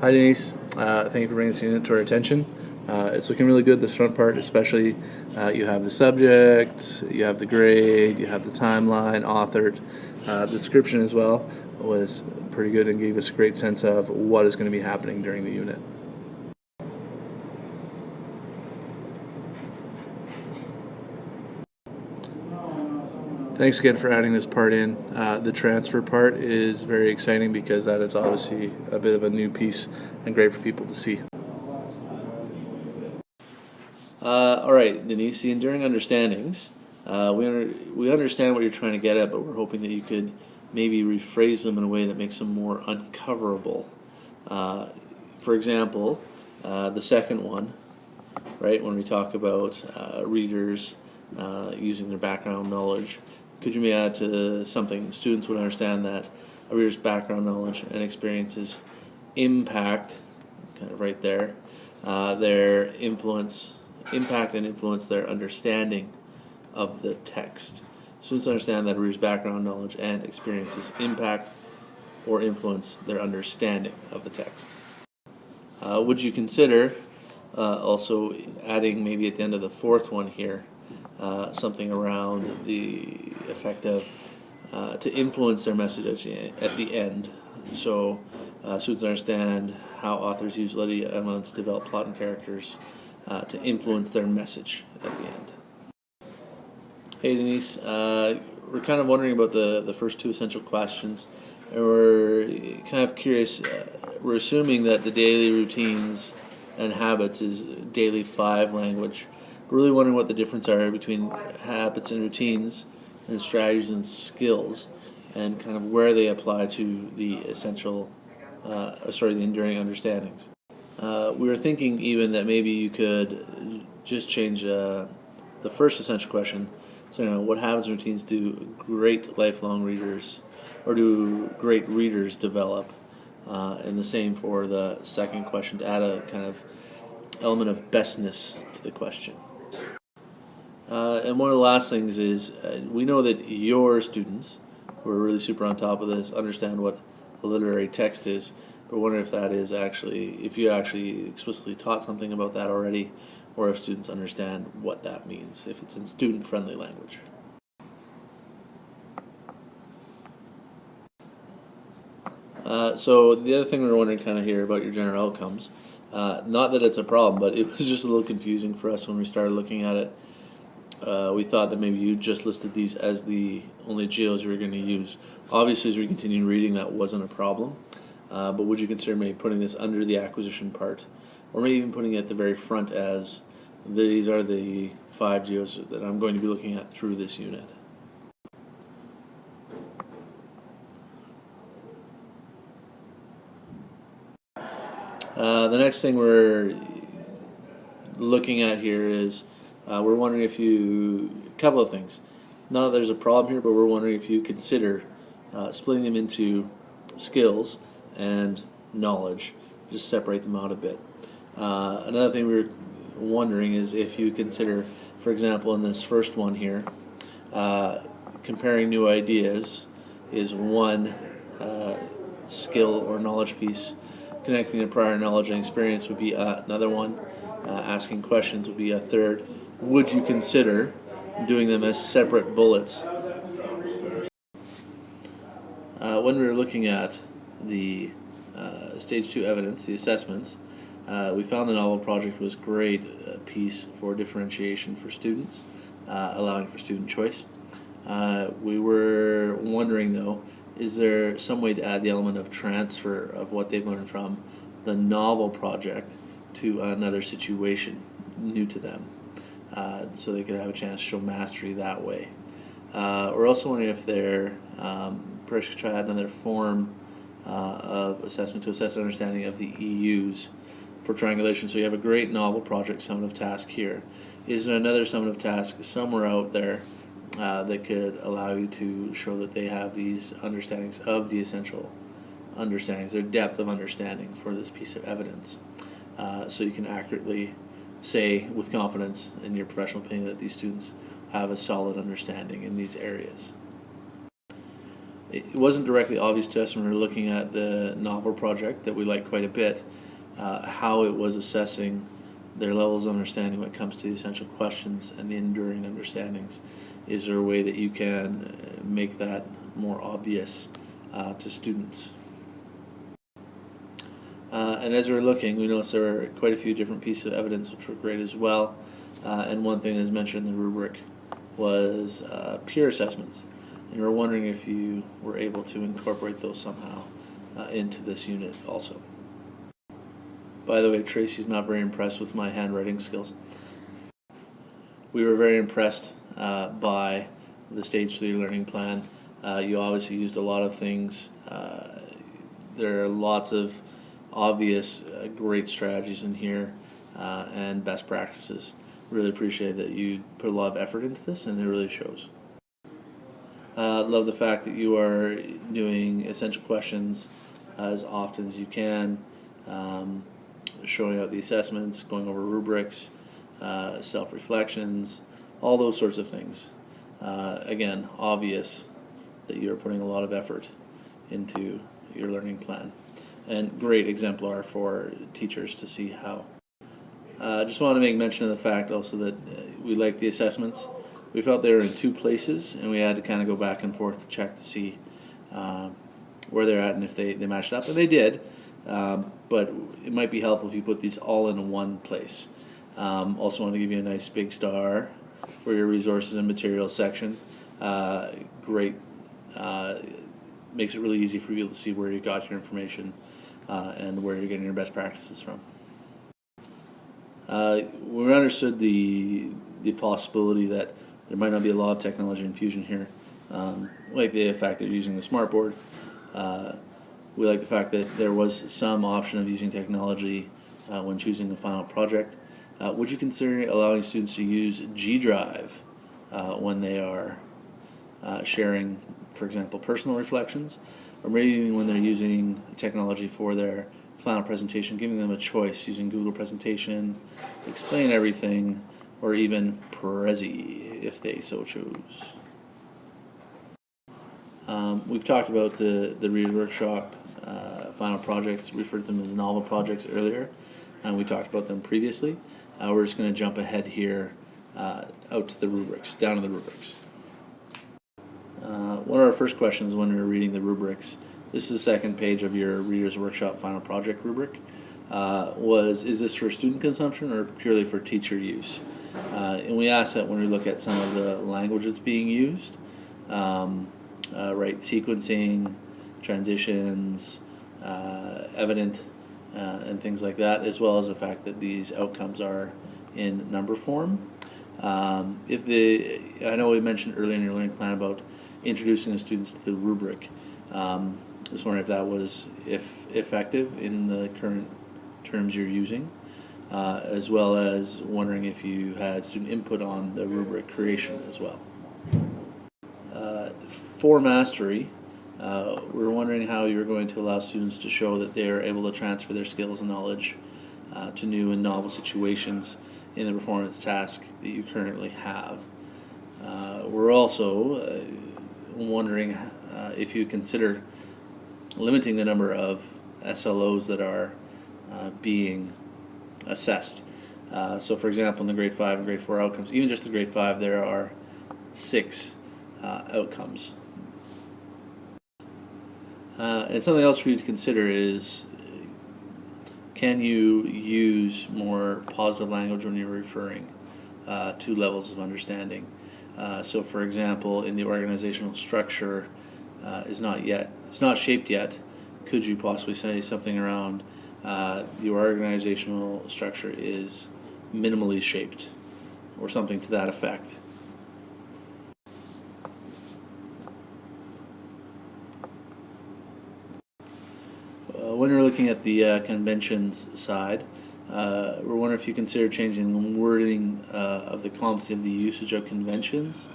Hi Denise, thank you for bringing this unit to our attention. It's looking really good, this front part especially. You have the subject, you have the grade, you have the timeline authored. The description as well was pretty good and gave us a great sense of what is going to be happening during the unit. Thanks again for adding this part in. The transfer part is very exciting because that is obviously a bit of a new piece and great for people to see. All right, Denise, the enduring understandings. We understand what you're trying to get at, but we're hoping that you could maybe rephrase them in a way that makes them more uncoverable. For example, the second one, right, when we talk about readers using their background knowledge, could you maybe add to something students would understand that a reader's background knowledge and experiences impact, kind of right there, their impact and influence their understanding of the text. Students understand that a reader's background knowledge and experiences impact or influence their understanding of the text. Would you consider also adding maybe at the end of the fourth one here something around the effect of to influence their message at the end? So students understand how authors use literary elements to develop plot and characters to influence their message at the end. Hey Denise, we're kind of wondering about the first two essential questions, and we're kind of curious. We're assuming that the daily routines and habits is daily 5 language. We're really wondering what the difference are between habits and routines and strategies and skills, and kind of where they apply to the essential, the enduring understandings. We were thinking even that maybe you could just change the first essential question. So, what habits and routines do great lifelong readers, or do great readers develop? And the same for the second question, to add a kind of element of bestness to the question. And one of the last things is we know that your students, who are really super on top of this, understand what a literary text is. But I wonder if that is if you actually explicitly taught something about that already, or if students understand what that means, if it's in student-friendly language. So the other thing we were wondering kind of here about your general outcomes, not that it's a problem, but it was just a little confusing for us when we started looking at it. We thought that maybe you just listed these as the only geos you were going to use. Obviously, as we continue reading, that wasn't a problem. But would you consider maybe putting this under the acquisition part, or maybe even putting it at the very front as these are the 5 geos that I'm going to be looking at through this unit? The next thing we're looking at here is we're wondering if a couple of things. Not that there's a problem here, but we're wondering if you consider splitting them into skills and knowledge, just separate them out a bit. Another thing we were wondering is if you consider, for example, in this first one here, comparing new ideas is one skill or knowledge piece. Connecting to prior knowledge and experience would be another one. Asking questions would be a third. Would you consider doing them as separate bullets? When we were looking at the Stage 2 evidence, the assessments, we found the novel project was a great piece for differentiation for students, allowing for student choice. We were wondering, though, is there some way to add the element of transfer of what they've learned from the novel project to another situation new to them, so they could have a chance to show mastery that way? We're also wondering if they're perhaps could try another form of assessment to assess understanding of the EUs for triangulation. So you have a great novel project summative task here. Is there another summative task somewhere out there that could allow you to show that they have these understandings of the essential understandings, their depth of understanding for this piece of evidence, so you can accurately say with confidence in your professional opinion that these students have a solid understanding in these areas? it wasn't directly obvious to us when we were looking at the novel project that we liked quite a bit, how it was assessing their levels of understanding when it comes to the essential questions and the enduring understandings. Is there a way that you can make that more obvious to students? And as we were looking, we noticed there were quite a few different pieces of evidence which were great as well. And one thing that's mentioned in the rubric was peer assessments. And we're wondering if you were able to incorporate those somehow into this unit also. By the way, Tracy's not very impressed with my handwriting skills. We were very impressed by the Stage 3 learning plan. You obviously used a lot of things. There are lots of obvious great strategies in here and best practices. Really appreciate that you put a lot of effort into this, and it really shows. Love the fact that you are doing essential questions as often as you can, showing out the assessments, going over rubrics, self-reflections, all those sorts of things. Again, obvious that you're putting a lot of effort into your learning plan, and great exemplar for teachers to see how. Just want to make mention of the fact also that we like the assessments. We felt they were in two places, and we had to kind of go back and forth to check to see where they're at and if they matched up, and they did. But it might be helpful if you put these all in one place. Also want to give you a nice big star for your resources and materials section. Great. Makes it really easy for you to see where you got your information and where you're getting your best practices from. We understood the possibility that there might not be a lot of technology infusion here, like the fact that you're using the smartboard. We like the fact that there was some option of using technology when choosing the final project. Would you consider allowing students to use G Drive when they are sharing, for example, personal reflections, or maybe even when they're using technology for their final presentation, giving them a choice using Google Presentation, Explain Everything, or even Prezi if they so choose. We've talked about the Reader's Workshop final projects, referred to them as novel projects earlier, and we talked about them previously. We're just going to jump ahead here out to the rubrics, down to the rubrics. One of our first questions when we were reading the rubrics, this is the second page of your Reader's Workshop final project rubric, is this for student consumption or purely for teacher use? And we asked that when we look at some of the language that's being used, right, sequencing, transitions, evident, and things like that, as well as the fact that these outcomes are in number form. I know we mentioned earlier in your learning plan about introducing the students to the rubric. Just wondering if that was effective in the current terms you're using, as well as wondering if you had student input on the rubric creation as well. For mastery, we're wondering how you're going to allow students to show that they are able to transfer their skills and knowledge to new and novel situations in the performance task that you currently have. We're also wondering if you consider limiting the number of SLOs that are being assessed. So for example, in the grade 5 and grade 4 outcomes, even just the grade 5, there are 6 outcomes. And something else for you to consider is, can you use more positive language when you're referring to levels of understanding? So for example, in the organizational structure is not shaped yet, could you possibly say something around the organizational structure is minimally shaped, or something to that effect? When you're looking at the conventions side, we're wondering if you consider changing the wording of the competency of the usage of conventions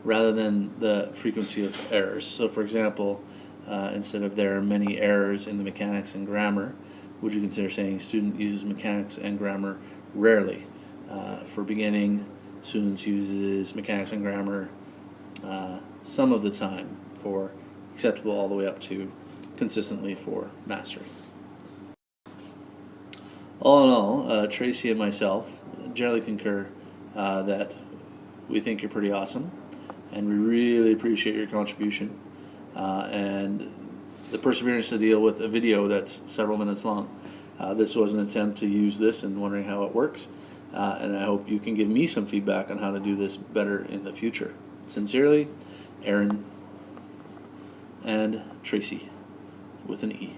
rather than the frequency of errors. So for example, instead of there are many errors in the mechanics and grammar, would you consider saying student uses mechanics and grammar rarely? For beginning, students uses mechanics and grammar some of the time for acceptable all the way up to consistently for mastery. All in all, Tracy and myself generally concur that we think you're pretty awesome, and we really appreciate your contribution and the perseverance to deal with a video that's several minutes long. This was an attempt to use this and wondering how it works, and I hope you can give me some feedback on how to do this better in the future. Sincerely, Aaron and Tracy with an E.